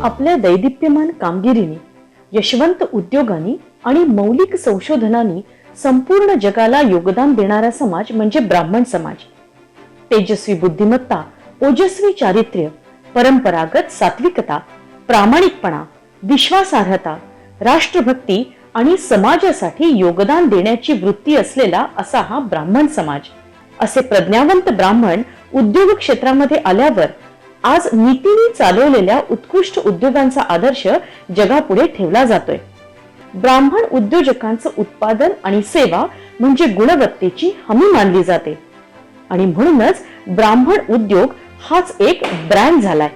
आपल्या दैदिप्यमान कामगिरीने, यशवंत उद्योगांनी आणि मौलिक संशोधनांनी संपूर्ण जगाला योगदान देणारा समाज म्हणजे ब्राह्मण समाज. तेजस्वी बुद्धिमत्ता, ओजस्वी चारित्र्य, परंपरागत सात्विकता, प्रामाणिकपणा, विश्वासार्हता, राष्ट्रभक्ती आणि समाजासाठी योगदान देण्याची वृत्ती असलेला असा हा ब्राह्मण समाज. असे प्रज्ञावंत ब्राह्मण उद्योग क्षेत्रामध्ये आल्यावर आज नीतीने चालवलेल्या उत्कृष्ट उद्योगांचा आदर्श जगापुढे ठेवला जातोय. ब्राह्मण उद्योजकांचं उत्पादन आणि सेवा म्हणजे गुणवत्तेची हमी मानली जाते आणि म्हणूनच ब्राह्मण उद्योग हाच एक ब्रँड झालाय.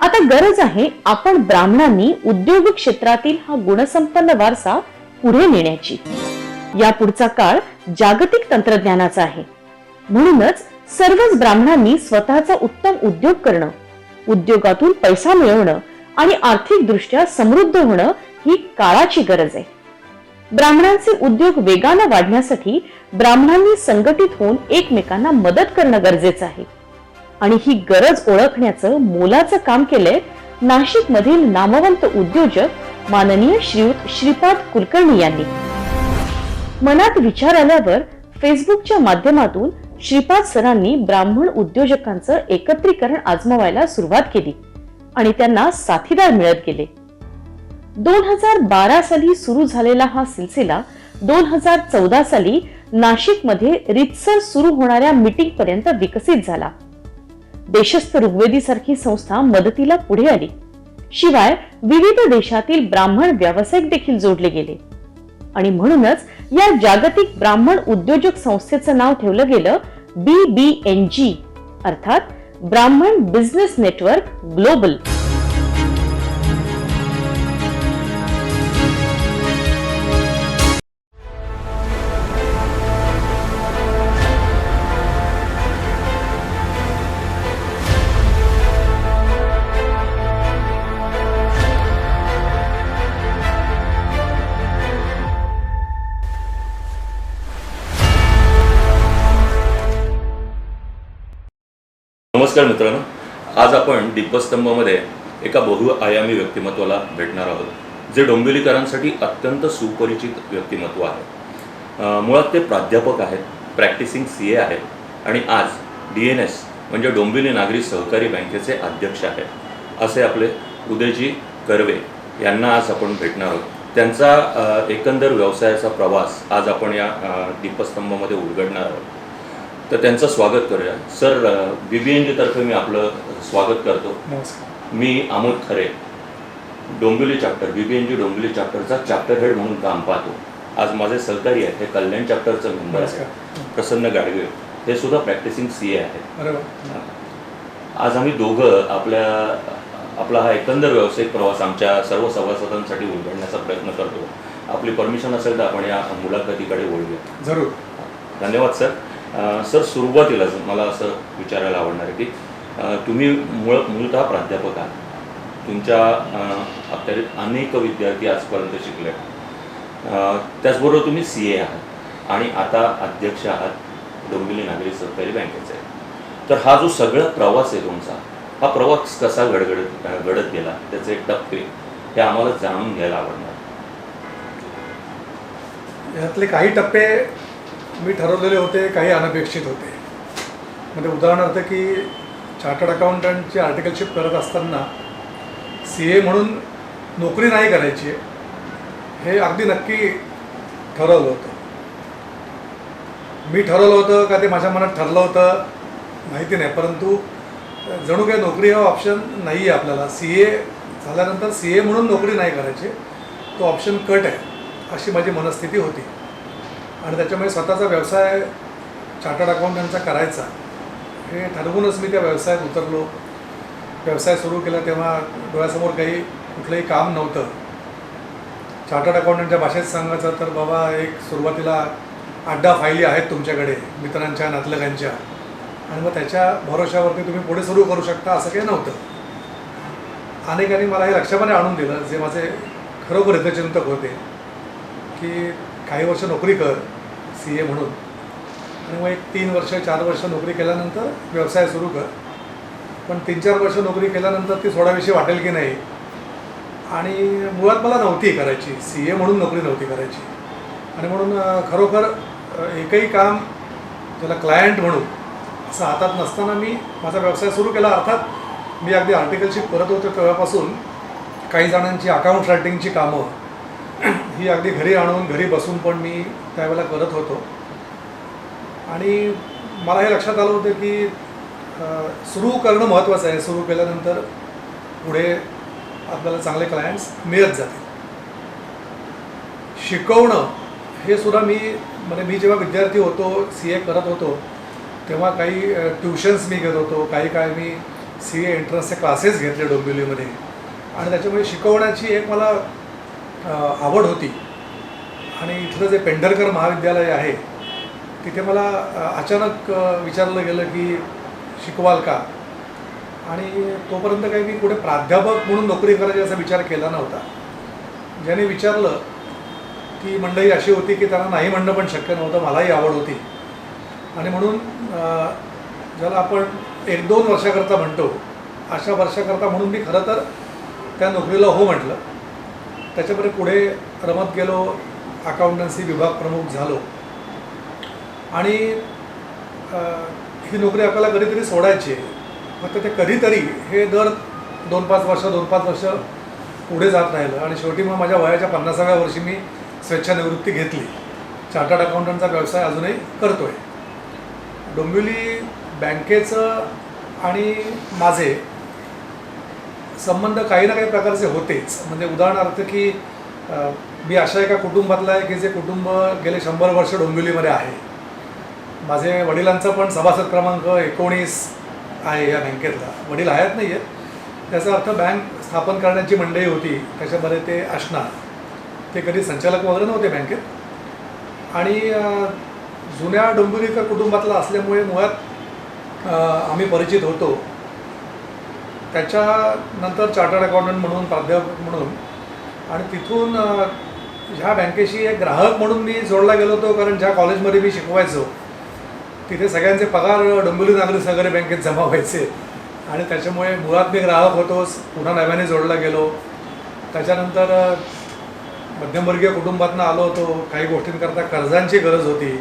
आता गरज आहे आपण ब्राह्मणांनी उद्योग क्षेत्रातील हा गुणसंपन्न वारसा पुढे नेण्याची. या पुढचा काळ जागतिक तंत्रज्ञानाचा आहे. म्हणूनच सर्वच ब्राह्मणांनी स्वतःचा उत्तम उद्योग करणं, उद्योगातून पैसा मिळवणं आणि आर्थिक दृष्ट्या समृद्ध होणं ही काळाची गरज आहे. ब्राह्मणांचे उद्योग वेगाने वाढण्यासाठी ब्राह्मणांनी संघटित होऊन एकमेकांना मदत करणं गरजेचं आहे आणि ही गरज ओळखण्याचं मोलाचं काम केलंय नाशिक मधील नामवंत उद्योजक माननीय श्रीयुत श्रीपाद कुलकर्णी यांनी. मनात विचार आल्यावर फेसबुकच्या माध्यमातून श्रीपाद सरांनी ब्राह्मण उद्योजकांचं एकत्रीकरण आजमावायला सुरुवात केली आणि त्यांना साथीदार मिळत गेले. 2012 साली सुरू झालेला हा सिलसिला 2014 साली नाशिक मध्ये रितसर सुरू होणाऱ्या मीटिंग पर्यंत विकसित झाला. देशस्थ ऋग्वेदी सारखी संस्था मदतीला पुढे आली. शिवाय विविध देशातील ब्राह्मण व्यावसायिक देखील जोडले गेले आणि म्हणूनच या जागतिक ब्राह्मण उद्योजक संस्थेचं नाव ठेवलं गेलं BBNG, अर्थात ब्राह्मण बिझनेस नेटवर्क ग्लोबल. नमस्कार मित्रांनो, आज आपण दीपस्तंभामध्ये एका बहुआयामी व्यक्तिमत्वाला भेटणार आहोत, जे डोंबिवलीकरांसाठी अत्यंत सुपरिचित व्यक्तिमत्व आहे. मुळात ते प्राध्यापक आहेत, प्रॅक्टिसिंग CA आहेत आणि आज DNS म्हणजे डोंबिवली नागरी सहकारी बँकेचे अध्यक्ष आहेत. असे आपले उदयजी कर्वे यांना आज आपण भेटणार आहोत. त्यांचा एकंदर व्यवसायाचा प्रवास आज आपण या दीपस्तंभामध्ये उलगडणार आहोत. तर त्यांचं स्वागत करूया. सर, BBNG तर्फे मी आपलं स्वागत करतो. नमस्कार. मी अमोल खरे, डोंबिवली चॅप्टर BBNG डोंबिवली चॅप्टरचा चॅप्टर हेड म्हणून काम पाहतो. आज माझे सहकारी आहेत, हे कल्याण चॅप्टरचं मेंबर आहेत प्रसन्न गाडगे, हे सुद्धा प्रॅक्टिसिंग CA आहेत. आज आम्ही दोघं आपला हा एकंदर व्यावसायिक प्रवास आमच्या सर्व सभासदांसाठी उलगडण्याचा प्रयत्न करतो. आपली परमिशन असेल तर आपण या मुलाखतीकडे वळूया. जरूर. धन्यवाद सर. सर, सुरुवातीलाच मला असं विचारायला आवडणार आहे की तुम्ही मूळतः प्राध्यापक आहात. तुमच्या अखत्यारीत अनेक विद्यार्थी आजपर्यंत शिकले. त्याचबरोबर तुम्ही CA आहात आणि आता अध्यक्ष आहात डोंबिवली नागरी सहकारी बँकेचे. तर हा जो सगळा प्रवास आहे तुमचा, हा प्रवास कसा घडत गेला, त्याचे टप्पे हे आम्हाला जाणून घ्यायला आवडणार. यातले काही टप्पे मी ठरवलेले होते, काही अनपेक्षित होते. म्हणजे उदाहरणार्थ की चार्टर्ड अकाउंटंटची आर्टिकलशिप करत असताना CA म्हणून नोकरी नाही करायची हे अगदी नक्की ठरवलं होतं. मी ठरवलं होतं का ते माझ्या मनात ठरलं होतं माहिती नाही, परंतु जणू काही नोकरी हा ऑप्शन नाही आहे आपल्याला. CA झाल्यानंतर CA म्हणून नोकरी नाही करायची, तो ऑप्शन कट आहे अशी माझी मनस्थिती होती. आणि त्याच्यामुळे स्वतःचा व्यवसाय चार्टर्ड अकाउंटंटचा करायचा हे ठरवूनच मी त्या व्यवसायात उतरलो. व्यवसाय सुरू केला तेव्हा डोळ्यासमोर कुठलंही काम नव्हतं. चार्टर्ड अकाउंटंटच्या भाषेत सांगायचं तर बाबा, एक सुरुवातीला 8-10 फायली आहेत तुमच्याकडे मित्रांच्या नातलगांच्या, आणि मग त्याच्या भरोशावरती तुम्ही पुढे सुरू करू शकता असं काही नव्हतं. अनेकांनी मला हे लक्षामध्ये आणून दिलं, जे माझे खरोखर हितचिंतक होते, की काही वर्ष नोकरी कर CA म्हणून आणि मग एक 3 वर्ष 4 वर्ष नोकरी केल्यानंतर व्यवसाय सुरू कर. पण 3-4 वर्ष नोकरी केल्यानंतर ती सोडावीशी वाटेल की नाही. आणि मुळात मला नव्हती करायची, CA म्हणून नोकरी नव्हती करायची. आणि म्हणून खरोखर एकही काम ज्याला क्लायंट म्हणू असं हातात नसताना मी माझा व्यवसाय सुरू केला. अर्थात मी अगदी आर्टिकलशिप करत होतो तेव्हापासून काही जणांची अकाउंट रायटिंगची कामं ही अगदी घरी आणून घरी बसून पण मी त्यावेळेला करत होतो. आणि मला हे लक्षात आलं होतं की सुरू करणं महत्त्वाचं आहे. सुरू केल्यानंतर पुढे आपल्याला चांगले क्लायंट्स मिळत जातील. शिकवणं हे सुद्धा मी जेव्हा विद्यार्थी होतो, CA करत होतो, तेव्हा काही ट्युशन्स मी घेत होतो. काही काळ मी CA एंट्रन्सचे क्लासेस घेतले डोंबिवलीमध्ये. आणि त्याच्यामुळे शिकवण्याची एक मला आवड होती. आणि इथलं जे पेंढरकर महाविद्यालय आहे तिथे मला अचानक विचारलं गेलं की शिकवाल का. आणि तोपर्यंत काही मी पुढे प्राध्यापक म्हणून नोकरी करायची असा विचार केला नव्हता. ज्याने विचारलं ती मंडळी अशी होती की त्यांना नाही म्हणणं पण शक्य नव्हतं. मलाही आवड होती. आणि म्हणून ज्याला आपण 1-2 वर्षाकरता म्हणतो अशा वर्षाकरता म्हणून मी खरं तर त्या नोकरीला हो म्हटलं. त्याच्यामध्ये पुढे रमत गेलो, अकाउंटन्सी विभाग प्रमुख झालो. आणि ही नोकरी आपल्याला कधीतरी सोडायची आहे. फक्त ते कधीतरी हे दर 2-5 वर्ष पुढे जात राहिलं. आणि शेवटी मग माझ्या वयाच्या 50व्या वर्षी मी स्वेच्छानिवृत्ती घेतली. चार्टर्ड अकाउंटंटचा व्यवसाय अजूनही करतो आहे. डोंबिवली बँकेचं आणि माझे संबंध काही ना काही प्रकारचे होतेच. म्हणजे उदाहरणार्थ की मी अशा एका कुटुंबातला आहे की जे कुटुंब गेले 100 वर्ष डोंबिवलीमध्ये आहे. माझे वडिलांचा पण सभासद क्रमांक 19 आहे या बँकेतला. वडील हयात नाही आहेत. त्याचा अर्थ बँक स्थापन करण्याची मंडळी होती त्याच्यामध्ये ते असणार. ते कधी संचालक वगैरे नव्हते बँकेत. आणि जुन्या डोंबिवलीकर कुटुंबातला असल्यामुळे मुळात आम्ही परिचित होतो. त्याच्यानंतर चार्टर्ड अकाउंटंट म्हणून, प्राध्यापक म्हणून, आणि तिथून ह्या बँकेशी एक ग्राहक म्हणून मी जोडला गेलो होतो. कारण ज्या कॉलेजमध्ये मी शिकवायचो तिथे सगळ्यांचे पगार डोंबिवली नागरी सहकारी बँकेत जमा व्हायचे. आणि त्याच्यामुळे मुळात मी ग्राहक होतोच. पुन्हा नव्याने जोडला गेलो. त्याच्यानंतर मध्यमवर्गीय कुटुंबातून आलो होतो. काही गोष्टींकरता कर्जांची गरज होती.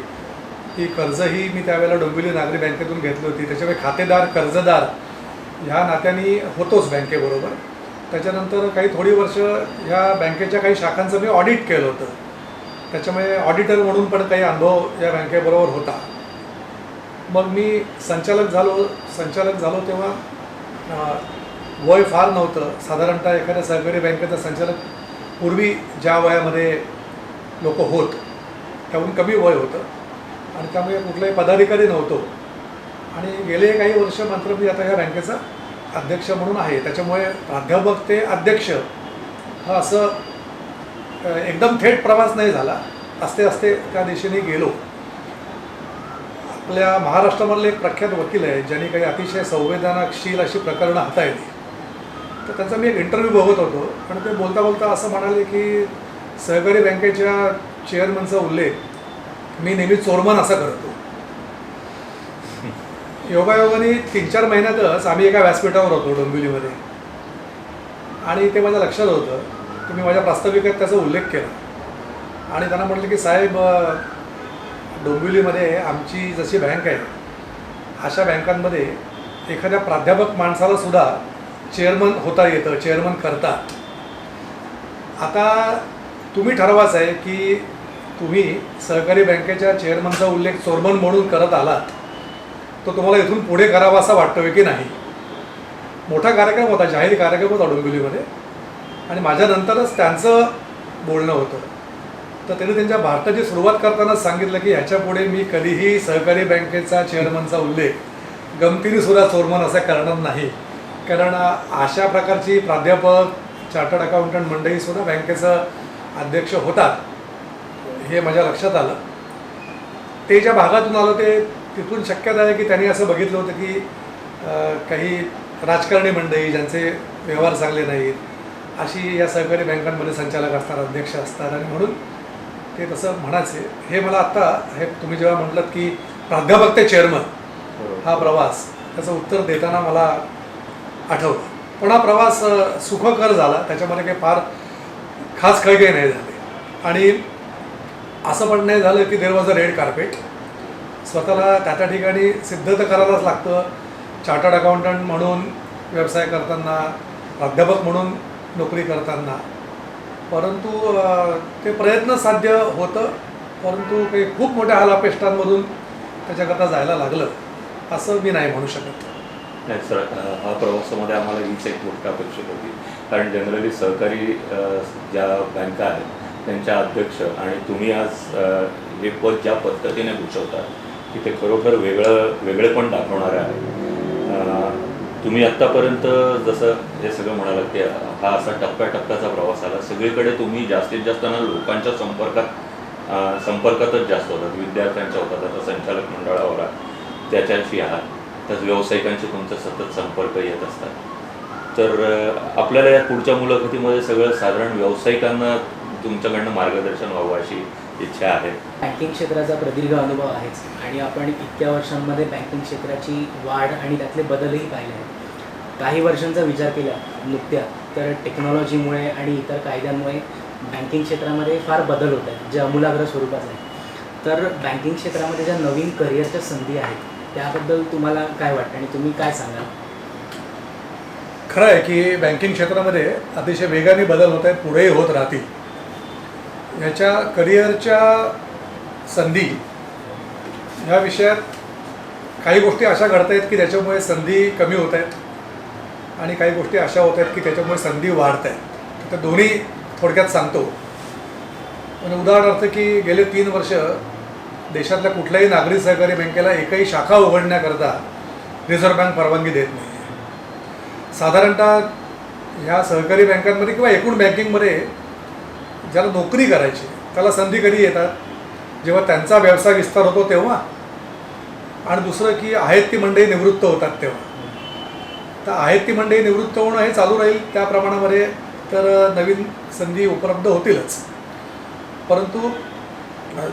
ही कर्जही मी त्यावेळेला डोंबिवली नागरी बँकेतून घेतली होती. त्याच्यामुळे खातेदार, कर्जदार ह्या नात्याने होतोच बँकेबरोबर. त्याच्यानंतर काही थोडी वर्ष ह्या बँकेच्या काही शाखांचं मी ऑडिट केलं होतं. त्याच्यामुळे ऑडिटर म्हणून पण काही अनुभव या बँकेबरोबर होता. मग मी संचालक झालो तेव्हा वय फार नव्हतं. साधारणतः एखाद्या सहकारी बँकेचा संचालक पूर्वी ज्या वयामध्ये लोक होत त्याहून कमी वय होतं. आणि त्यामुळे कुठलाही पदाधिकारी नव्हतो. आणि गेले काही वर्ष मात्र मी आता या बँकेचा अध्यक्ष म्हणून आहे. त्याच्यामुळे प्राध्यापक ते अध्यक्ष हा असं एकदम थेट प्रवास नाही झाला. असते त्या दिशेने गेलो. आपल्या महाराष्ट्रामधले एक प्रख्यात वकील आहे ज्यांनी काही अतिशय संवेदनाशील अशी प्रकरणं हाताळली. तर त्यांचा मी एक इंटरव्ह्यू बघत होतो. आणि ते बोलता बोलता असं म्हणाले की सहकारी बँकेच्या चेअरमनचा उल्लेख मी नेहमी चोरमन असा करतो. योगायोगाने 3-4 महिन्यातच आम्ही एका व्यासपीठावर होतो डोंबिवलीमध्ये. आणि ते माझ्या लक्षात होतं की मी माझ्या प्रास्ताविकात त्याचा उल्लेख केला. आणि त्यांना म्हटलं की साहेब, डोंबिवलीमध्ये आमची जशी बँक आहे अशा बँकांमध्ये एखाद्या प्राध्यापक माणसाला सुद्धा चेअरमन होता येतं, चेअरमन करतात. आता तुम्ही ठरवाच आहे की तुम्ही सहकारी बँकेच्या चेअरमनचा उल्लेख चोरमन म्हणून करत आलात तो तुम्हाला इथून पुढे करावा असा वाटतोय की नाही. मोठा कार्यक्रम होता, जाहीर कार्यक्रम होता डोंबिवलीमध्ये. आणि माझ्यानंतरच त्यांचं बोलणं होतं. तर त्यांनी त्यांच्या भारताची सुरुवात करतानाच सांगितलं की ह्याच्यापुढे मी कधीही सहकारी बँकेचा चेअरमनचा उल्लेख गमतीने सुद्धा चोरमन असा करणार नाही. कारण अशा प्रकारची प्राध्यापक, चार्टर्ड अकाउंटंट मंडळीसुद्धा बँकेचं अध्यक्ष होतात हे माझ्या लक्षात आलं. ते ज्या भागातून आलो ते तिथून शक्यता आहे की त्यांनी असं बघितलं होतं की काही राजकारणी मंडळी ज्यांचे व्यवहार चांगले नाहीत अशी या सहकारी बँकांमध्ये संचालक असतात, अध्यक्ष असतात. आणि म्हणून ते तसं म्हणायचे. हे मला आत्ता हे तुम्ही जेव्हा म्हटलं की प्राध्यापक ते चेअरमन हा प्रवास, त्याचं उत्तर देताना मला आठवलं. पण हा प्रवास सुखकर झाला, त्याच्यामध्ये काही फार खास काही नाही झाले. आणि असं पण नाही झालं की there was a red carpet. स्वतःला त्या ठिकाणी सिद्ध तर करायलाच लागतं. चार्टर्ड अकाउंटंट म्हणून व्यवसाय करताना, प्राध्यापक म्हणून नोकरी करताना, परंतु ते प्रयत्न साध्य होतं. परंतु काही खूप मोठ्या हालापेष्टांमधून त्याच्याकरता जायला लागलं असं मी नाही म्हणू शकत. नाही सर, हा प्रवासामध्ये आम्हाला हीच एक गोष्ट अपेक्षित होती. कारण जनरली सहकारी ज्या बँका आहेत त्यांच्या अध्यक्ष आणि तुम्ही आज हे पद ज्या पद्धतीने भूषवता की ते खरोखर वेगळेपण दाखवणारे आहे. तुम्ही आत्तापर्यंत जसं हे सगळं म्हणालात की हा असा टप्प्याटप्प्याचा प्रवास आला. सगळीकडे तुम्ही जास्तीत जास्त ना लोकांच्या संपर्कातच जास्त होतात. विद्यार्थ्यांच्या होतात, आता संचालक मंडळावर आहात, त्याच्याशी आहात, त्याच व्यावसायिकांचे तुमचे सतत संपर्क येत असतात. तर आपल्याला या पुढच्या मुलाखतीमध्ये सगळं साधारण व्यावसायिकांना तुमच्याकडनं मार्गदर्शन व्हावं अशी इच्छा आहे. बँकिंग क्षेत्राचा प्रदीर्घ अनुभव आहेच आणि आपण इतक्या वर्षांमध्ये बँकिंग क्षेत्राची वाढ आणि त्यातले बदलही पाहिले आहेत. काही वर्षांचा विचार केला नुकत्या तर टेक्नॉलॉजीमुळे आणि इतर कायद्यांमुळे बँकिंग क्षेत्रामध्ये फार बदल होत आहेत जे आमूलाग्र स्वरूपाचे आहेत. तर बँकिंग क्षेत्रामध्ये ज्या नवीन करिअरच्या संधी आहेत त्याबद्दल तुम्हाला काय वाटतं आणि तुम्ही काय सांगाल? खरं आहे की बँकिंग क्षेत्रामध्ये अतिशय वेगाने बदल होत आहेत, पुढेही होत राहतील. याच्या करिअरच्या संधी ह्या विषयात काही गोष्टी अशा घडत आहेत की त्याच्यामुळे संधी कमी होत आहेत आणि काही गोष्टी अशा होत आहेत की त्याच्यामुळे संधी वाढत आहेत. तर दोन्ही थोडक्यात सांगतो. म्हणजे उदाहरणार्थ की गेले 3 वर्ष देशातल्या कुठल्याही नागरी सहकारी बँकेला एकही शाखा उघडण्याकरता रिझर्व्ह बँक परवानगी देत नाही. साधारणतः ह्या सहकारी बँकांमध्ये किंवा एकूण बँकिंगमध्ये ज्याला नोकरी करायची त्याला संधी कधी येतात? जेव्हा त्यांचा व्यवसाय विस्तार होतो तेव्हा, आणि दुसरं की आहेत ती मंडळी निवृत्त होतात तेव्हा. तर आहेत ती मंडळी निवृत्त होणं हे चालू राहील त्या प्रमाणामध्ये तर नवीन संधी उपलब्ध होतीलच. परंतु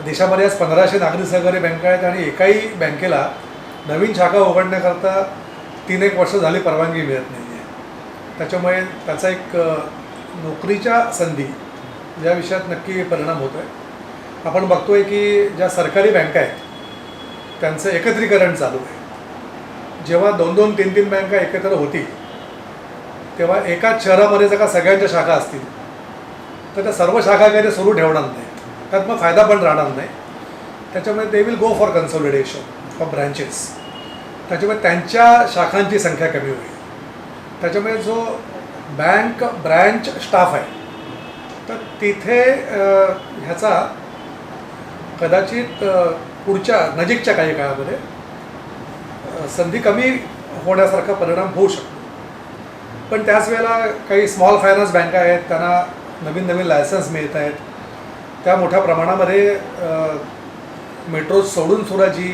देशामध्ये आज 1500 नागरी सहकारी बँका आहेत आणि एकाही बँकेला नवीन शाखा उघडण्याकरता 3-1 वर्ष झाली परवानगी मिळत नाही आहे. त्याच्यामुळे त्याचा एक नोकरीच्या संधी या विषयात नक्की परिणाम होतो आहे. आपण बघतो आहे की ज्या सरकारी बँका आहेत त्यांचं एकत्रीकरण चालू आहे. जेव्हा 2-2, 3-3 बँका एकत्र होतील तेव्हा एकाच शहरामध्ये जर का सगळ्यांच्या शाखा असतील तर त्या सर्व शाखा काही ते सुरू ठेवणार नाहीत. त्यात मग फायदा पण राहणार नाही. त्याच्यामुळे they will go for consolidation of branches. त्याच्यामुळे त्यांच्या शाखांची संख्या कमी होईल. त्याच्यामुळे जो बँक ब्रँच स्टाफ आहे तर तिथे ह्याचा कदाचित पुढच्या नजीकच्या काही काळामध्ये संधी कमी होण्यासारखा परिणाम होऊ शकतो. पण त्याच वेळेला काही स्मॉल फायनान्स बँका आहेत त्यांना नवीन नवीन लायसन्स मिळत आहेत. त्या मोठ्या प्रमाणामध्ये मेट्रो सोडून सुद्धा जी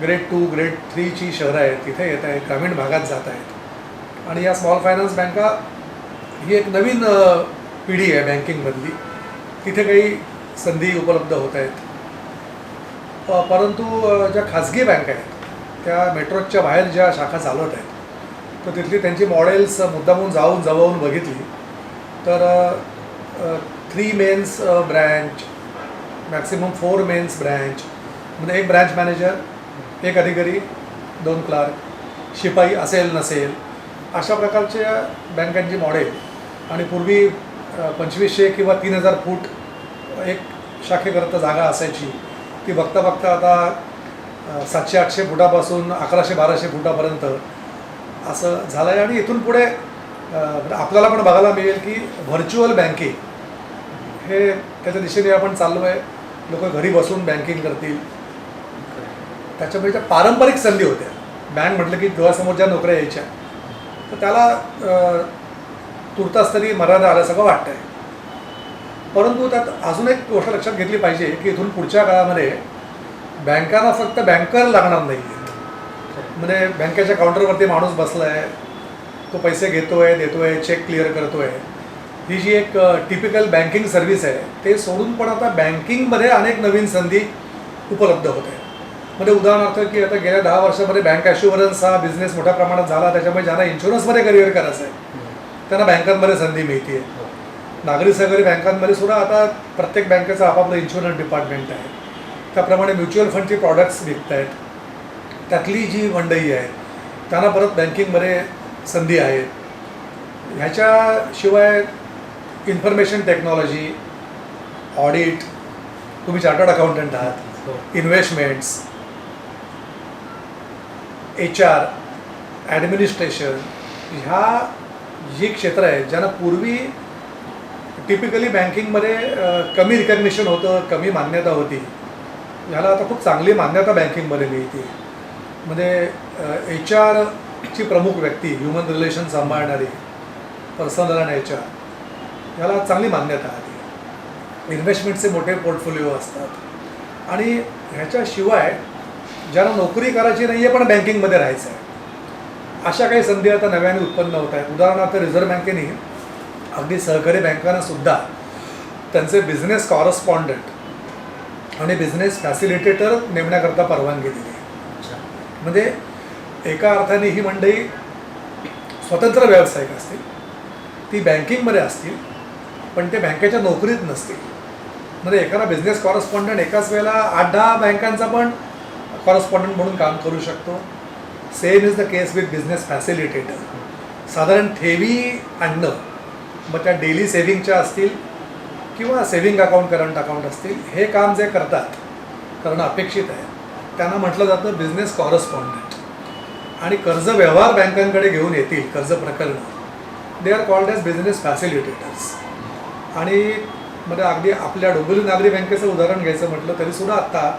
ग्रेड 2, ग्रेड 3ची शहरं आहेत तिथे येत आहेत, ग्रामीण भागात जात आहेत. आणि या स्मॉल फायनान्स बँका ही एक नवीन पिढी आहे बँकिंगमधली. तिथे काही संधी उपलब्ध होत आहेत. परंतु ज्या खाजगी बँका आहेत त्या मेट्रोच्या बाहेर ज्या शाखा चालवत आहेत तर तिथली त्यांची मॉडेल्स मुद्दामून जाऊन बघितली तर 3 mains branch, maximum 4 mains branch, म्हणजे 1 ब्रँच मॅनेजर, 1 अधिकारी, 2 क्लार्क, शिपाई असेल नसेल अशा प्रकारच्या बँकांची मॉडेल. आणि पूर्वी 2500 किंवा 3000 फूट एक शाखेकरता जागा असायची ती बघता बघता आता 700-800 फुटापासून 1100-1200 फुटापर्यंत असं झालं आहे. आणि इथून पुढे आपल्याला पण बघायला मिळेल की व्हर्च्युअल बँकिंग हे त्याच्या दिशेने आपण चाललो आहे. लोक घरी बसून बँकिंग करतील. त्याच्यामुळे ज्या पारंपरिक संधी होत्या बँक म्हटलं की डोळ्यासमोर ज्या नोकऱ्या यायच्या तर त्याला तुर्तास तरी मर्यादा आल्यासारखं वाटतं आहे. परंतु त्यात अजून एक गोष्ट लक्षात घेतली पाहिजे की इथून पुढच्या काळामध्ये बँकांना फक्त बँकर लागणार नाही आहेत. म्हणजे बँकेच्या काउंटरवरती माणूस बसला आहे, तो पैसे देतो आहे, चेक क्लिअर करतो आहे, ही जी एक टिपिकल बँकिंग सर्व्हिस आहे ते सोडून पण आता बँकिंगमध्ये अनेक नवीन संधी उपलब्ध होत आहेत. म्हणजे उदाहरणार्थ की आता गेल्या 10 वर्षामध्ये बँक ॲश्युरन्स हा बिझनेस मोठ्या प्रमाणात झाला, त्याच्यामुळे ज्यांना इन्शुरन्समध्ये करिअर करायचं आहे त्यांना बँकांमध्ये संधी मिळते आहे. नागरी सहकारी बँकांमध्ये सुद्धा आता प्रत्येक बँकेचं आपापलं इन्शुरन्स डिपार्टमेंट आहे. त्याप्रमाणे म्युच्युअल फंडचे प्रॉडक्ट्स विकत आहेत. त्यातली जी मंडळी आहे त्यांना परत बँकिंगमध्ये संधी आहेत. ह्याच्याशिवाय इन्फॉर्मेशन टेक्नॉलॉजी, ऑडिट, तुम्ही चार्टर्ड अकाउंटंट आहात, इन्व्हेस्टमेंट्स, HR, ॲडमिनिस्ट्रेशन, ह्या जी क्षेत्र आहेत ज्यांना पूर्वी टिपिकली बँकिंगमध्ये कमी रिकग्निशन होतं, कमी मान्यता होती, ह्याला आता खूप चांगली मान्यता बँकिंगमध्ये मिळते. म्हणजे HRची प्रमुख व्यक्ती, ह्युमन रिलेशन सांभाळणारी, पर्सनल अँड HR, ह्याला चांगली मान्यता आली. इन्व्हेस्टमेंटचे मोठे पोर्टफोलिओ असतात. आणि ह्याच्याशिवाय ज्यांना नोकरी करायची नाही आहे पण बँकिंगमध्ये राहायचं आहे, अशा काही संधी आता नव्याने उत्पन्न होत आहेत. उदाहरणार्थ रिझर्व्ह बँकेने अगदी सहकारी बँकांना सुद्धा त्यांचे बिझनेस कॉरस्पॉन्डंट आणि बिझनेस फॅसिलिटेटर नेमण्याकरता परवानगी दिली. म्हणजे एका अर्थाने ही मंडळी स्वतंत्र व्यावसायिक असतील, ती बँकिंगमध्ये असतील पण ते बँकेच्या नोकरीत नसतील. म्हणजे एखादा बिझनेस कॉरस्पॉन्डंट एकाच वेळेला 8-10 बँकांचा पण कॉरस्पॉन्डंट म्हणून काम करू शकतो. Same is the case with business facilitator. साधारण ठेवी आणणं, मग त्या डेली सेव्हिंगच्या असतील किंवा सेव्हिंग अकाउंट, करंट अकाउंट असतील, हे काम जे करणं अपेक्षित आहे त्यांना म्हटलं जातं बिझनेस कॉरस्पॉन्डंट. आणि कर्ज व्यवहार बँकांकडे घेऊन येतील, कर्ज प्रकरणं, they are called as business facilitators. आणि म्हणजे अगदी आपल्या डोंबिवली नागरी बँकेचं उदाहरण घ्यायचं म्हटलं तरीसुद्धा आत्ता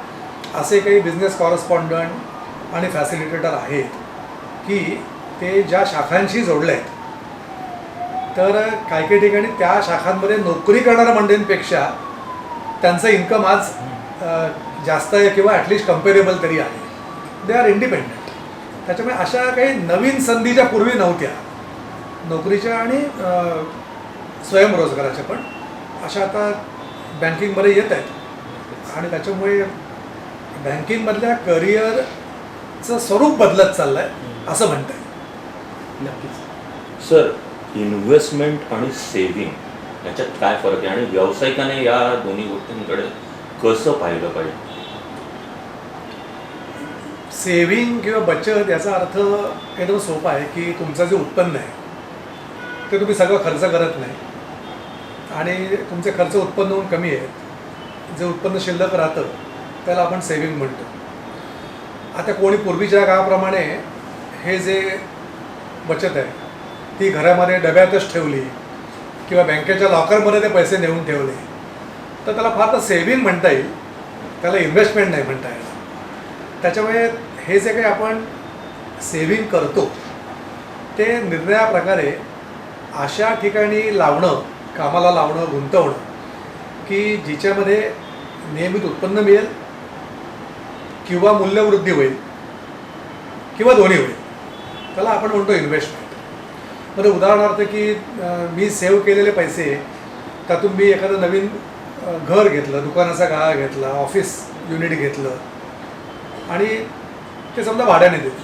असे काही बिझनेस कॉरस्पॉन्डंट आणि फॅसिलिटेटर आहेत की ते ज्या शाखांशी जोडले आहेत, तर काही ठिकाणी त्या शाखांमध्ये नोकरी करणाऱ्या मंडळींपेक्षा त्यांचं इन्कम आज जास्त आहे किंवा ॲटलिस्ट कम्पेरेबल तरी आहे. They are independent. त्याच्यामुळे अशा काही नवीन संधी ज्या पूर्वी नव्हत्या नोकरीच्या आणि स्वयंरोजगाराच्या, पण अशा आता बँकिंगमध्ये येत आहेत. आणि त्याच्यामुळे बँकिंगमधल्या करिअरचं स्वरूप बदलत चाललं आहे असं म्हणता येईल. नक्कीच. सर, इन्व्हेस्टमेंट आणि सेव्हिंग याच्यात काय फरक आहे आणि व्यावसायिकाने या दोन्ही गोष्टींकडे कसं पाहिलं पाहिजे? सेव्हिंग किंवा बचत याचा अर्थ एकदम सोपा आहे की तुमचं जे उत्पन्न आहे ते तुम्ही सगळं खर्च करत नाही आणि तुमचे खर्च उत्पन्न होऊन कमी आहेत, जे उत्पन्न शिल्लक राहतं त्याला आपण सेव्हिंग म्हणतो. आता कोणी पूर्वीच्या काळाप्रमाणे हे जे बचत आहे ती घरामध्ये डब्यातच ठेवली किंवा बँकेच्या लॉकरमध्ये ते पैसे नेऊन ठेवले तर त्याला फार तर सेव्हिंग म्हणता येईल, त्याला इन्व्हेस्टमेंट नाही म्हणता येईल. त्याच्यामुळे हे जे काही आपण सेव्हिंग करतो ते निरनिराळ्या प्रकारे अशा ठिकाणी लावणं, कामाला लावणं, गुंतवणं की जिच्यामध्ये नियमित उत्पन्न मिळेल किंवा मूल्यवृद्धी होईल किंवा दोन्ही होईल, त्याला आपण म्हणतो इन्व्हेस्टमेंट. म्हणजे उदाहरणार्थ की मी सेव्ह केलेले पैसे, त्यातून मी एखादं नवीन घर घेतलं, दुकानाचा गाळा घेतला, ऑफिस युनिट घेतलं आणि ते समजा भाड्याने दिलं,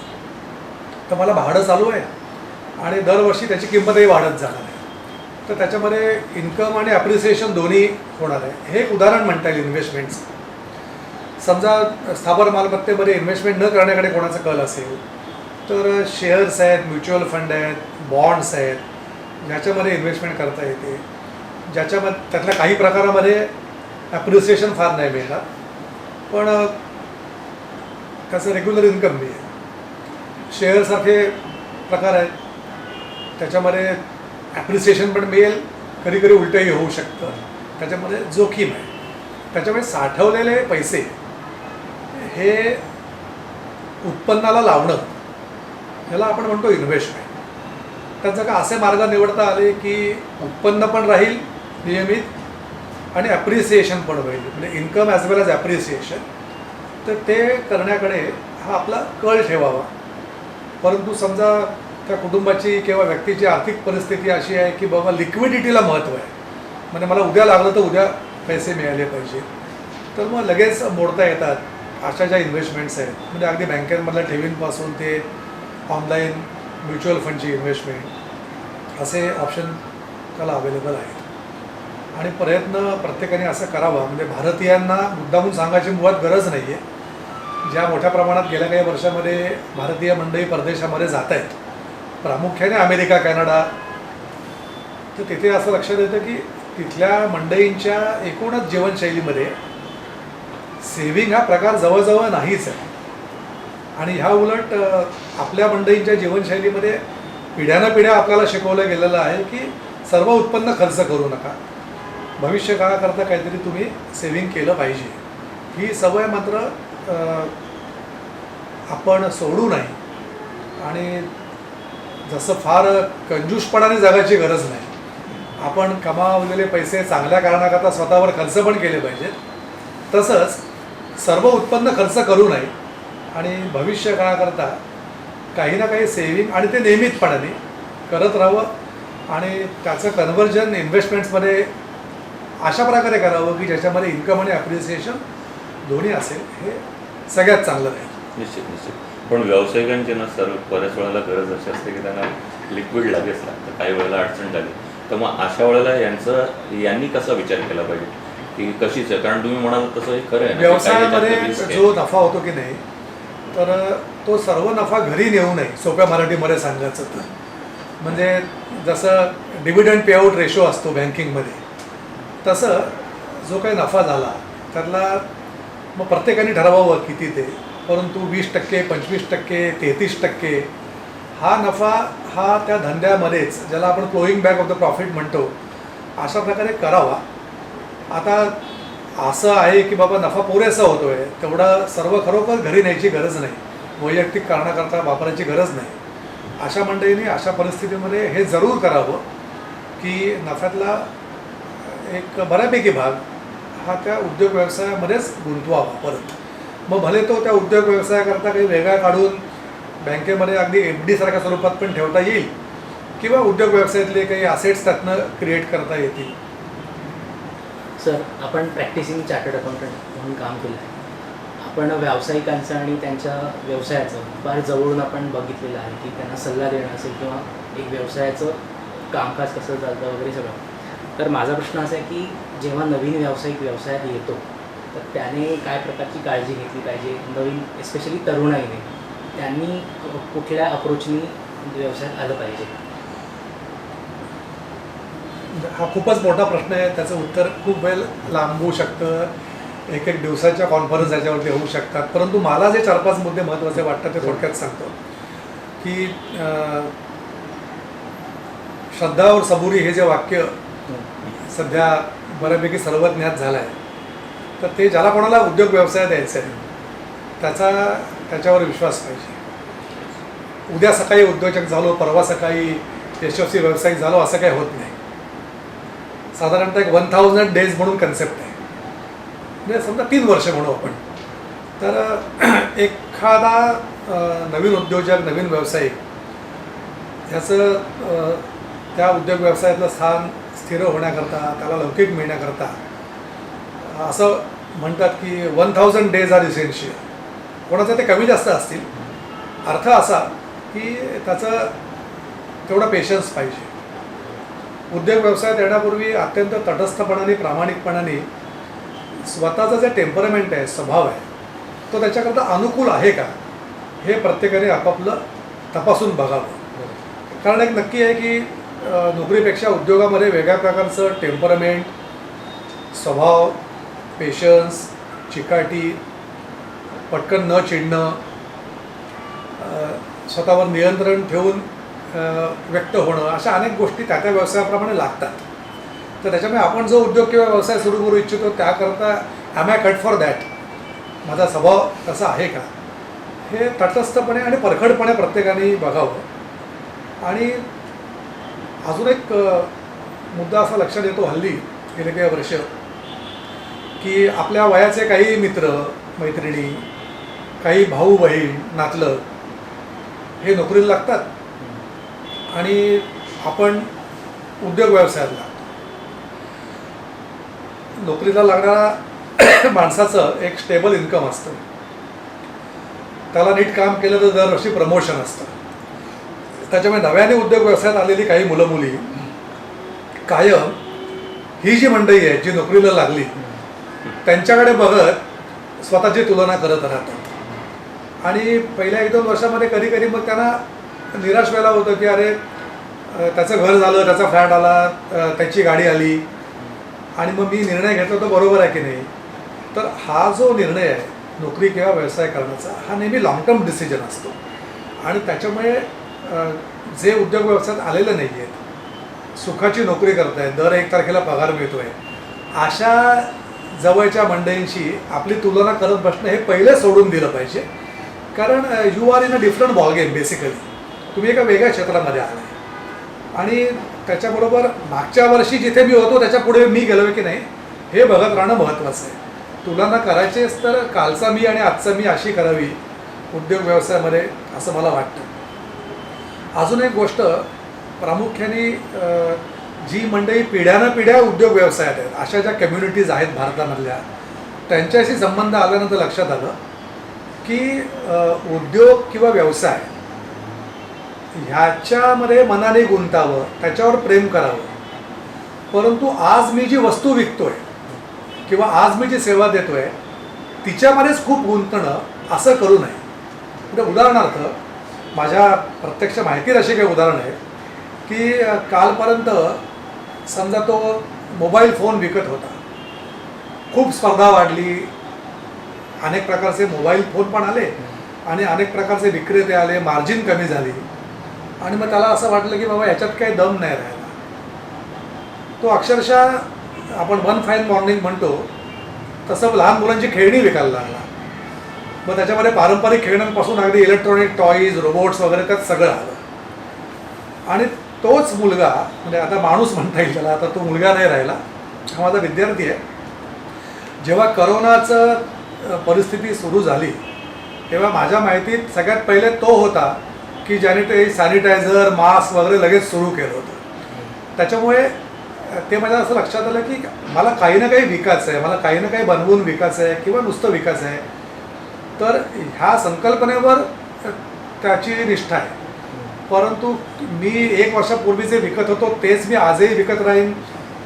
तर मला भाडं चालू आहे आणि दरवर्षी त्याची किंमतही वाढत जाणार आहे. तर त्याच्यामध्ये इन्कम आणि ॲप्रिसिएशन दोन्ही होणार आहे. हे एक उदाहरण म्हणता येईल इन्व्हेस्टमेंटचं. समजा स्थावर मालमत्तेमध्ये इन्व्हेस्टमेंट न करण्याकडे कोणाचा कल असेल तर शेअर्स आहेत, म्युच्युअल फंड आहेत, बॉन्ड्स आहेत, ज्याच्यामध्ये इन्व्हेस्टमेंट करता येते, ज्याच्यामध्ये त्यातल्या काही प्रकारामध्ये ॲप्रिसिएशन फार नाही मिळणार पण त्याचं रेग्युलर इन्कम मिळेल. शेअरसारखे प्रकार आहेत, त्याच्यामध्ये ॲप्रिसिएशन पण मिळेल, कधी कधी उलटंही होऊ शकतं, त्याच्यामध्ये जोखीम आहे. त्याच्यामुळे साठवलेले पैसे हे उत्पन्नाला लावणं ह्याला आपण म्हणतो इन्व्हेस्टमेंट. त्याचं का असे मार्ग निवडता आले की उत्पन्न पण राहील नियमित आणि ॲप्रिसिएशन पण होईल, म्हणजे इन्कम ॲज वेल ॲज ॲप्रिसिएशन. तर ते करण्याकडे हा आपला कल ठेवावा. परंतु समजा त्या कुटुंबाची किंवा व्यक्तीची आर्थिक परिस्थिती अशी आहे की बाबा लिक्विडिटीला महत्त्व आहे, म्हणजे मला उद्या लागलं तर उद्या पैसे मिळाले पाहिजे, तर मग लगेच मोडता येतात अशा ज्या इन्व्हेस्टमेंट्स आहेत, म्हणजे अगदी बँकेमधल्या ठेवींपासून ते ऑनलाईन म्युच्युअल फंडची इन्व्हेस्टमेंट, असे ऑप्शन त्याला अवेलेबल आहेत. आणि प्रयत्न प्रत्येकाने असं करावा, म्हणजे भारतीयांना मुद्दामून सांगायची मुळात गरज नाही आहे. ज्या मोठ्या प्रमाणात गेल्या काही वर्षामध्ये भारतीय मंडळी परदेशामध्ये जात आहेत, प्रामुख्याने अमेरिका, कॅनडा, तर तिथे असं लक्षात येतं की तिथल्या मंडळींच्या एकूणच जीवनशैलीमध्ये सेव्हिंग हा प्रकार जवळजवळ नाहीच आहे. आणि ह्या उलट आपल्या मंडळींच्या जीवनशैलीमध्ये पिढ्यानपिढ्या आपल्याला शिकवलं गेलेलं आहे की सर्व उत्पन्न खर्च करू नका, भविष्य काळाकरता काहीतरी तुम्ही सेव्हिंग केलं पाहिजे. ही सवय मात्र आपण सोडू नये. आणि जसं फार कंजूसपणाने जगायची गरज नाही, आपण कमावलेले पैसे चांगल्या कारणाकरता स्वतःवर खर्च पण केले पाहिजेत. तसंच सर्व उत्पन्न खर्च करू नये आणि भविष्य काळाकरता काही ना काही सेव्हिंग आणि ते नियमितपणाने करत राहावं. आणि त्याचं कन्व्हर्जन इन्व्हेस्टमेंट्समध्ये अशा प्रकारे करावं की ज्याच्यामध्ये इन्कम आणि अप्रिसिएशन दोन्ही असेल, हे सगळ्यात चांगलं राहील. निश्चित. पण व्यावसायिकांची ना सर बऱ्याच वेळेला गरज अशी असते की त्यांना लिक्विड लागेच लागतं, काही वेळेला अडचण झाली तर मग अशा वेळेला यांनी कसा विचार केला पाहिजे की कशीच आहे, कारण तुम्ही म्हणाल तसं हे खरं आहे ना, व्यवसायामध्ये काही risk आहे. जो नफा होतो की नाही, तर तो सर्व नफा घरी नेऊ नये. सोप्या मराठीमध्ये सांगायचं तर म्हणजे जसं डिव्हिडंड पेआउट रेशो असतो बँकिंगमध्ये, तसं जो काही नफा झाला त्यातला मग प्रत्येकाने ठरवावं किती ते, परंतु 20%, 25%, 33% हा नफा हा त्या धंद्यामध्येच, ज्याला आपण flowing back of the profit म्हणतो, अशा प्रकारे करावा. आता असं आहे की बाबा नफा पुरेसा होतो आहे, तेवढा सर्व खरोखर घरी न्यायची गरज नाही, वैयक्तिक कारणाकरता वापरायची गरज नाही. अशा मंडळींनी अशा परिस्थितीमध्ये हे जरूर करावं की नफ्यातला एक बऱ्यापैकी भाग हा त्या उद्योग व्यवसायामध्येच गुंतवावा परत. मग भले तो त्या उद्योग व्यवसायाकरता काही वेगळा काढून बँकेमध्ये अगदी FD सारख्या स्वरूपात पण ठेवता येईल, किंवा उद्योग व्यवसायातले काही असेट्स त्यातनं क्रिएट करता येतील. सर, आपण प्रॅक्टिसिंग चार्टर्ड अकाउंटंट म्हणून काम केलं आहे. आपण व्यावसायिकांचं आणि त्यांच्या व्यवसायाचं फार जवळून आपण बघितलेलं आहे की त्यांना सल्ला देणं असेल किंवा एक व्यवसायाचं कामकाज कसं चालतं वगैरे सगळं. तर माझा प्रश्न असा आहे की जेव्हा नवीन व्यावसायिक व्यवसायात येतो तर त्याने काय प्रकारची काळजी घेतली पाहिजे, नवीन एस्पेशली तरुणाईने त्यांनी कुठल्या अप्रोचनी व्यवसायात आलं पाहिजे? हा खूपच मोठा प्रश्न आहे, त्याचं उत्तर खूप वेळ लांबू शकतं, एक दिवसाच्या कॉन्फरन्स याच्यावरती होऊ शकतात. परंतु मला जे 4-5 मुद्दे महत्त्वाचे वाटतात ते थोडक्यात सांगतो की श्रद्धा और सबुरी हे जे वाक्य सध्या बऱ्यापैकी सर्वज्ञात झालं आहे, तर ते ज्याला कोणाला उद्योग व्यवसाय द्यायचा आहे त्याच्यावर विश्वास पाहिजे. उद्या सकाळी उद्योजक झालो, परवा सकाळी यशस्वी व्यावसायिक झालो असं काही होत नाही. साधारणतः एक 1000 डेज म्हणून कन्सेप्ट आहे, म्हणजे समजा 3 वर्ष म्हणू आपण. तर एखादा नवीन उद्योजक, नवीन व्यावसायिक ह्याचं त्या उद्योग व्यवसायातलं स्थान स्थिर होण्याकरता, त्याला लौकिक मिळण्याकरता असं म्हणतात की 1000 डेज आर इसेन्शियल. कोणाचं ते कमी जास्त असतील, अर्थ असा की त्याचं तेवढा पेशन्स पाहिजे. उद्योग व्यवसायात येण्यापूर्वी अत्यंत तटस्थपणाने, प्रामाणिकपणाने स्वतःचं जे टेम्परमेंट आहे, स्वभाव आहे, तो त्याच्याकरता अनुकूल आहे का हे प्रत्येकाने आपापलं तपासून बघावं. कारण एक नक्की आहे की नोकरीपेक्षा उद्योगामध्ये वेगळ्या प्रकारचं टेम्परमेंट, स्वभाव, पेशन्स, चिकाटी, पटकन न चिडणं, स्वतःवर नियंत्रण ठेवून व्यक्त होणं, अशा अनेक गोष्टी त्या व्यवसायाप्रमाणे लागतात. तर त्याच्यामुळे आपण जो उद्योग किंवा व्यवसाय सुरू करू इच्छितो त्याकरता am I cut for that, माझा स्वभाव कसा आहे का, हे तटस्थपणे आणि परखडपणे प्रत्येकाने बघावं. आणि अजून एक मुद्दा असा लक्षात येतो हल्ली गेले काही वर्ष की आपल्या वयाचे काही मित्र मैत्रिणी, काही भाऊ बहीण, नातलं हे नोकरीला लागतात आणि आपण उद्योग व्यवसायात लागतो. नोकरीला लागणारा माणसाचं एक स्टेबल इन्कम असतं, त्याला नीट काम केलं तर दरवर्षी प्रमोशन असतं. त्याच्यामुळे नव्याने उद्योग व्यवसायात आलेली काही मुलं मुली कायम ही जी मंडळी आहे जी नोकरीला लागली त्यांच्याकडे बघत स्वतःची तुलना करत राहतात. आणि पहिल्या 1-2 वर्षामध्ये कधी कधी मग त्यांना निराश व्हायला होतं की अरे त्याचं घर झालं, त्याचा फ्लॅट आला, त्याची गाडी आली आणि मग मी निर्णय घेतला तो बरोबर आहे की नाही. तर हा जो निर्णय आहे नोकरी किंवा व्यवसाय करण्याचा हा नेहमी लॉंग टर्म डिसिजन असतो. आणि त्याच्यामुळे जे उद्योग व्यवसायात आलेले नाही आहेत, सुखाची नोकरी करत आहेत, दर 1 तारखेला पगार मिळतो आहे, अशा जवळच्या मंडळींशी आपली तुलना करत बसणं हे पहिले सोडून दिलं पाहिजे. कारण you are in a different ball game basically. तुम्ही एका वेगळ्या क्षेत्रामध्ये आला आहे आणि त्याच्याबरोबर मागच्या वर्षी जिथे मी होतो त्याच्या पुढे मी गेलो की नाही हे बघत राहणं महत्त्वाचं आहे. तुलना करायचीच तर कालचा मी आणि आजचा मी अशी करावी उद्योग व्यवसायामध्ये असं मला वाटतं. अजून एक गोष्ट प्रामुख्याने जी मंडळी पिढ्यानपिढ्या उद्योग व्यवसायात आहेत अशा ज्या कम्युनिटीज आहेत भारतामधल्या त्यांच्याशी संबंध आल्यानंतर लक्षात आलं की उद्योग किंवा व्यवसाय ह्याच्यामध्ये मनाने गुंतावं, त्याच्यावर प्रेम करावं. परंतु आज मी जी वस्तू विकतोय किंवा आज मी जी सेवा देतोय तिच्यामध्येच खूप गुंतणं असं करू नये. म्हणजे उदाहरणार्थ माझ्या प्रत्यक्ष माहितीत असे काही उदाहरण आहे की कालपर्यंत समजा तो मोबाईल फोन विकत होता, खूप स्पर्धा वाढली, अनेक प्रकारचे मोबाईल फोन पण आले आणि अनेक प्रकारचे विक्रेते आले, मार्जिन कमी झाली आणि मग त्याला असं वाटलं की बाबा याच्यात काही दम नाही राहिला. तो अक्षरशः आपण वन फाईन मॉर्निंग म्हणतो तसं लहान मुलांची खेळणी विकायला लागला. मग त्याच्यामध्ये पारंपरिक खेळण्यांपासून अगदी इलेक्ट्रॉनिक टॉईज, रोबोट्स वगैरे त्यात सगळं आलं. आणि तोच मुलगा म्हणजे आता माणूस म्हणता येईल त्याला, आता तो मुलगा नाही राहिला, हा माझा विद्यार्थी आहे. जेव्हा करोनाचं परिस्थिती सुरू झाली तेव्हा माझ्या माहितीत सगळ्यात पहिले तो होता की ज्याने ते सॅनिटायझर, मास्क वगैरे लगेच सुरू केलं होतं. त्याच्यामुळे ते माझ्या असं लक्षात आलं की मला काही ना काही विकायचं आहे, मला काही ना काही बनवून विकायचं आहे किंवा नुसतं विकायचं आहे. तर ह्या संकल्पनेवर त्याची निष्ठा आहे. परंतु मी 1 वर्षापूर्वी जे विकत होतो तेच मी आजही विकत राहीन.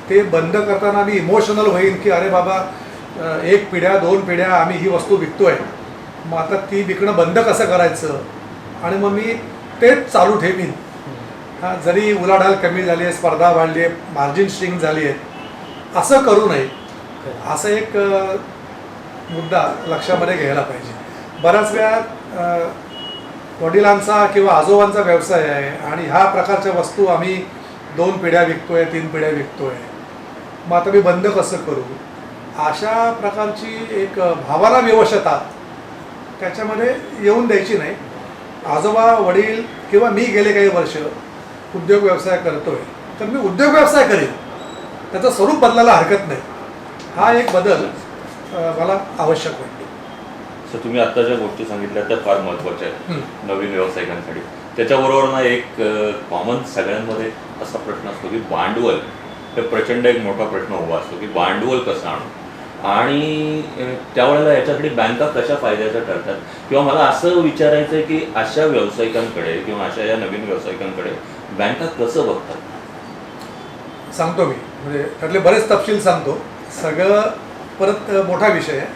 ते बंद करताना मी इमोशनल होईन की अरे बाबा 1 पिढ्या 2 पिढ्या आम्ही ही वस्तू विकतोय, मग आता ती विकणं बंद कसं करायचं आणि मग मी तेच चालू ठेवीन. हां, जरी उलाढाल कमी झाली आहे, स्पर्धा वाढली आहे, मार्जिन स्ट्रिंग झाली आहे, असं करू नये. असं एक मुद्दा लक्षामध्ये घ्यायला पाहिजे. बऱ्याच वेळा वडिलांचा किंवा आजोबांचा व्यवसाय आहे आणि ह्या प्रकारच्या वस्तू आम्ही 2 पिढ्या विकतोय, 3 पिढ्या विकतोय, मग आता मी बंद कसं करू. अशा प्रकारची एक भावना विवशता त्याच्यामध्ये येऊन द्यायची नाही. आजोबा, वडील किंवा मी गेले काही वर्ष उद्योग व्यवसाय करतोय तर मी उद्योग व्यवसाय करेन, त्याचं स्वरूप बदलायला हरकत नाही. हा एक बदल मला आवश्यक वाटतो. सर, तुम्ही आत्ता ज्या गोष्टी सांगितल्या त्या फार महत्त्वाच्या आहेत नवीन व्यावसायिकांसाठी. त्याच्याबरोबर ना एक कॉमन सगळ्यांमध्ये असा प्रश्न असतो की भांडवल हे प्रचंड एक मोठा प्रश्न उभा असतो की भांडवल कसं आणू. आणि त्यावेळेला याच्यासाठी बँका कशा फायद्याच्या ठरतात, किंवा मला असं विचारायचं आहे की अशा व्यावसायिकांकडे किंवा अशा या नवीन व्यावसायिकांकडे बँका कसं बघतात. सांगतो मी, म्हणजे त्यातले बरेच तपशील सांगतो. सगळं परत मोठा विषय आहे.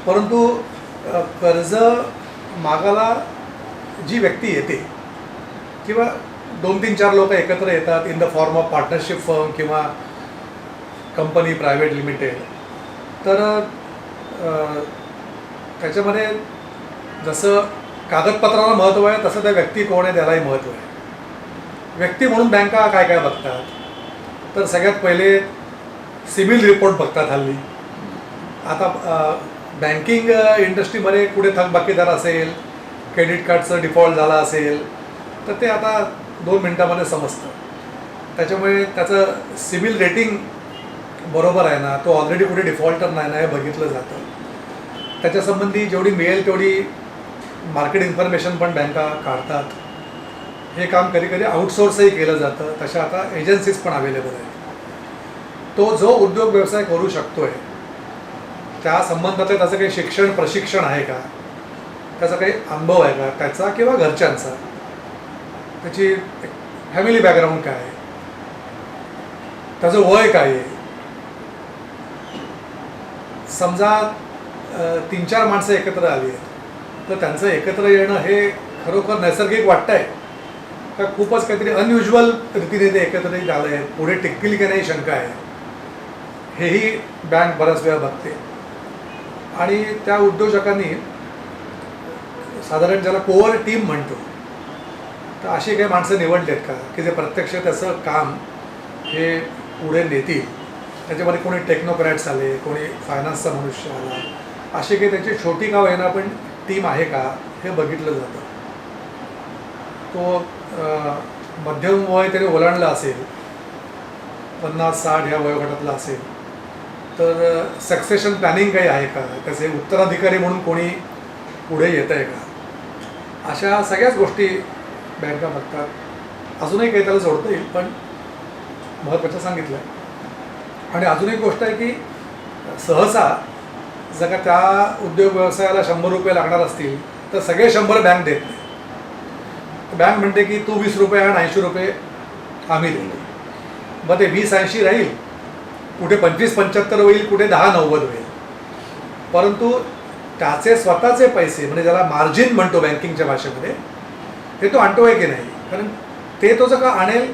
परंतु कर्ज मागायला जी व्यक्ती येते किंवा 2-3-4 लोक एकत्र येतात in the form of partnership firm किंवा कंपनी प्रायव्हेट लिमिटेड, तर त्याच्यामध्ये जसं कागदपत्राला महत्त्व आहे तसं त्या व्यक्ती कोण आहे त्यालाही महत्त्व आहे. व्यक्ती म्हणून बँका काय काय बघतात, तर सगळ्यात पहिले सिबिल रिपोर्ट बघतात हल्ली. आता बँकिंग इंडस्ट्रीमध्ये कुठे थकबाकीदार असेल, क्रेडिट कार्डचं डिफॉल्ट झाला असेल तर ते आता 2 मिनटामध्ये समजतं. त्याच्यामुळे त्याचं सिबिल रेटिंग बरोबर आहे ना, तो ऑलरेडी कुठे डिफॉल्टर नाही ना हे बघितलं जातं. त्याच्यासंबंधी जेवढी मिळेल तेवढी मार्केट इन्फॉर्मेशन पण बँका काढतात. हे काम कधी कधी आउटसोर्सही केलं जातं. तशा आता एजन्सीज पण अवेलेबल आहेत. तो जो उद्योग व्यवसाय करू शकतो आहे त्या संबंधातले त्याचं काही शिक्षण प्रशिक्षण आहे का, त्याचा काही अनुभव आहे का त्याचा किंवा घरच्यांचा, त्याची फॅमिली बॅकग्राऊंड काय आहे, त्याचं वय काय आहे. समजा 3-4 माणसं एकत्र आली आहेत तर त्यांचं एकत्र येणं हे खरोखर नैसर्गिक वाटतं आहे का खूपच काहीतरी अनयुज्युअल रीतीने ते एकत्र आले आहेत, पुढे टिकतील की नाही शंका आहे. हेही बँक बऱ्याच वेळा बघते. आणि त्या उद्योजकांनी साधारण ज्याला कोअर टीम म्हणतो, तर अशी काही माणसं निवडली आहेत का की जे प्रत्यक्ष त्याचं काम हे पुढे नेतील. त्याच्यामध्ये कोणी टेक्नोक्रॅट्स आले, कोणी फायनान्सचा मनुष्य आला, अशी काही त्याची छोटी का होईना पण टीम आहे का हे बघितलं जातं. तो मध्यम वय त्याने ओलांडला असेल, 50-60 ह्या वयोगटातला असेल, तर सक्सेशन प्लॅनिंग काही आहे का, त्याचे उत्तराधिकारी म्हणून कोणी पुढे येत आहे का, अशा सगळ्याच गोष्टी बँका बघतात. अजूनही काही त्याला जोडता येईल पण महत्त्वाचं सांगितलं आहे. आणि अजून एक गोष्ट आहे की सहसा जर का त्या उद्योग व्यवसायाला 100 रुपये लागणार असतील तर सगळे 100 बँक देत नाही. बँक म्हणते की तू 20 रुपये आणि 80 रुपये आम्ही देतो. मग ते 20-80 राहील, कुठे 25-75 होईल, कुठे 10-90 होईल. परंतु त्याचे स्वतःचे पैसे म्हणजे ज्याला मार्जिन म्हणतो बँकिंगच्या भाषेमध्ये, हे तो आणतो आहे की नाही. कारण ते तो जर का आणेल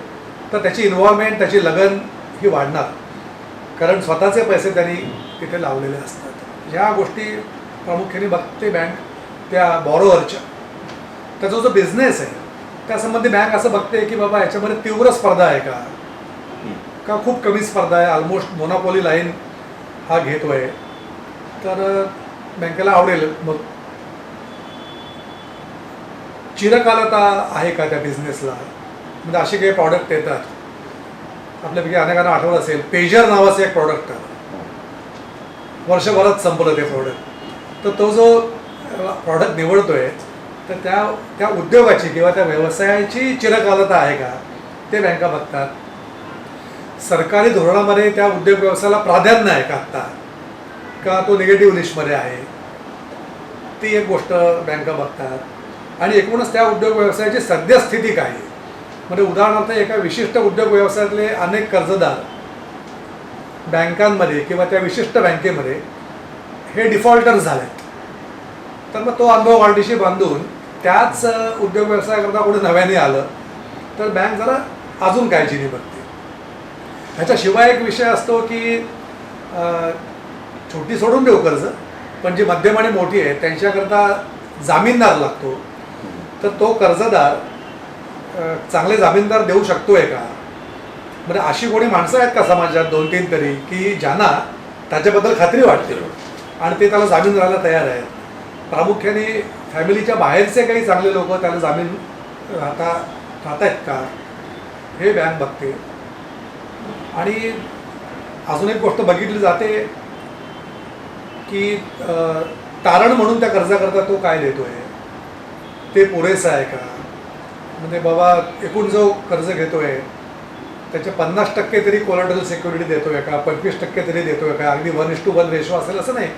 तर त्याची इन्व्हॉल्वमेंट, त्याची लगन ही वाढणार, कारण स्वतःचे पैसे त्यांनी तिथे लावलेले असतात. ह्या गोष्टी प्रामुख्याने बघते बँक त्या बॉरोवरच्या. त्याचा जो बिझनेस आहे त्यासंबंधी बँक असं बघते की बाबा याच्यामध्ये तीव्र स्पर्धा आहे का खूप कमी स्पर्धा आहे, ऑलमोस्ट मोनोपॉली लाईन हा घेतो आहे. तर बँकेला आवडेल मग चिरकालता आहे का त्या बिझनेसला. म्हणजे असे काही प्रॉडक्ट येतात आपल्यापैकी अनेकांना आठवत असेल, पेजर नावाचं एक प्रॉडक्ट आहे, वर्षभरात संपलं ते प्रॉडक्ट. तर तो जो प्रॉडक्ट निवडतोय तर त्या उद्योगाची किंवा त्या व्यवसायाची चिरकालता आहे का ते बँका बघतात. सरकारी धोरणामध्ये त्या उद्योग व्यवसायाला प्राधान्य आहे का आत्ता, का तो निगेटिव्ह लिस्टमध्ये आहे, ती एक गोष्ट बँका बघतात. आणि एकूणच त्या उद्योग व्यवसायाची सद्यस्थिती काय आहे. म्हणजे उदाहरणार्थ एका विशिष्ट उद्योग व्यवसायातले अनेक कर्जदार बँकांमध्ये किंवा त्या विशिष्ट बँकेमध्ये हे डिफॉल्टर झालेत, तर मग तो अनुभव वाढीशी बांधून त्याच उद्योग व्यवसायाकरता कोणी नव्याने आलं तर बँक जरा अजून काळजीने बघते. ह्याच्याशिवाय एक विषय असतो की छोटी सोडून देऊ कर्ज, पण जी मध्यम आणि मोठी आहे त्यांच्याकरता जामीनदार लागतो. तर तो कर्जदार चांगले जामीनदार देऊ शकतोय का. म्हणजे अशी कोणी माणसं आहेत का समाजात 2-3 तरी की ज्यांना त्याच्याबद्दल खात्री वाटते आणि ते त्याला जामीन राहायला तयार आहेत. प्रामुख्याने फॅमिलीच्या बाहेरचे काही चांगले लोक त्याला जामीन राहत आहेत का हे बँक बघते. आणि अजून एक गोष्ट बघितली जाते की तारण म्हणून त्या कर्जाकरता तो काय देतोय ते पुरेसं आहे का. म्हणजे बाबा एकूण जो कर्ज घेतोय त्याचे 50% तरी कोलॅटरल सिक्युरिटी देतोय का, 25% तरी देतोय का, अगदी 1:1 रेशो असेल असं नाही.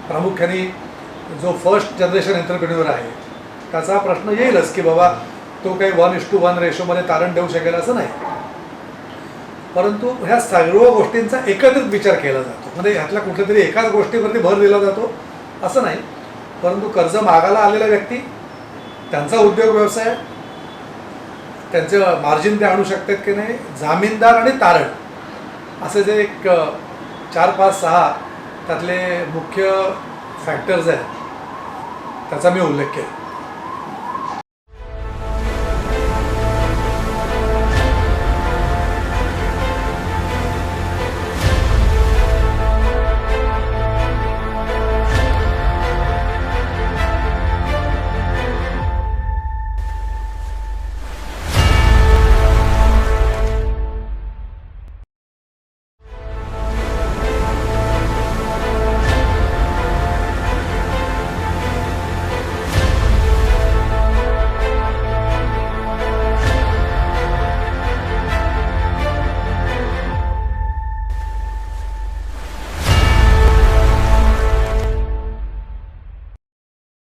प्रामुख्याने जो फर्स्ट जनरेशन एंटरप्रेन्युअर आहे त्याचा प्रश्न येईलच की बाबा तो काही 1:1 रेशोमध्ये तारण देऊ शकेल असं नाही. परंतु ह्या सर्व गोष्टींचा एकत्रित विचार केला जातो. म्हणजे ह्यातल्या कुठल्या तरी एकाच गोष्टीवरती भर दिला जातो असं नाही. परंतु कर्ज मागायला आलेला व्यक्ती, त्यांचा उद्योग व्यवसाय, त्यांचं मार्जिन ते आणू शकतात की नाही, जामीनदार आणि तारण असे जे एक 4-5-6 त्यातले मुख्य फॅक्टर्स आहेत त्याचा मी उल्लेख केला.